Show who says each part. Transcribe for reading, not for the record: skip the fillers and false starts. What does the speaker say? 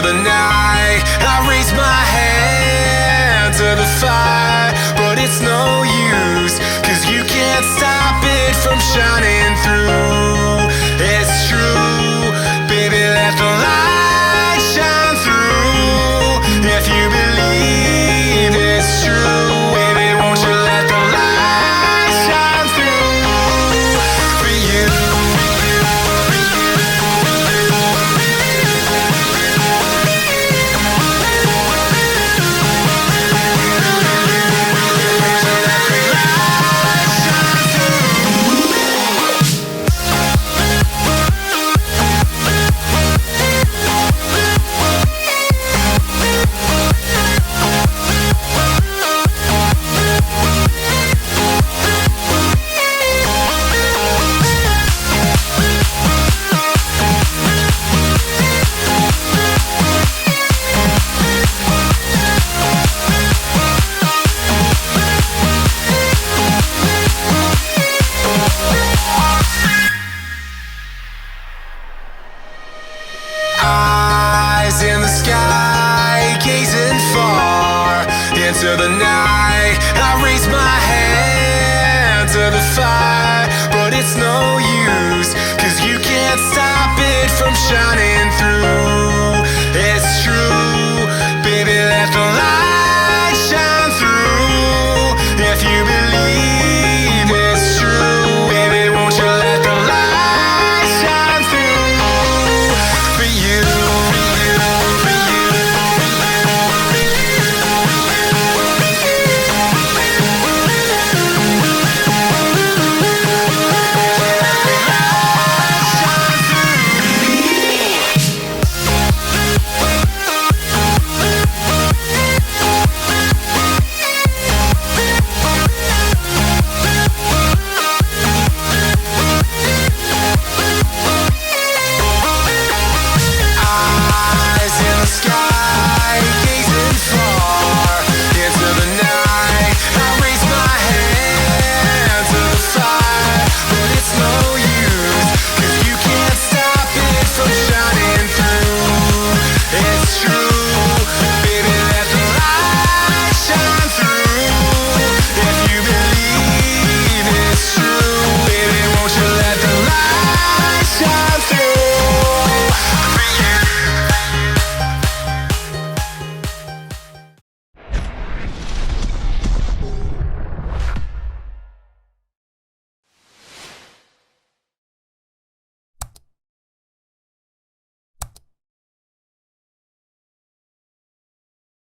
Speaker 1: the night. I raise my hand to the fire, but it's no use, 'cause you can't stop it from shining through. It's true, baby, let the light shine through. If you believe it's true, baby, won't you let the light shine through for you. Eyes in the sky, gazing far into the night. I raise my hand to the fire, but it's no use, 'cause you can't stop it from shining through.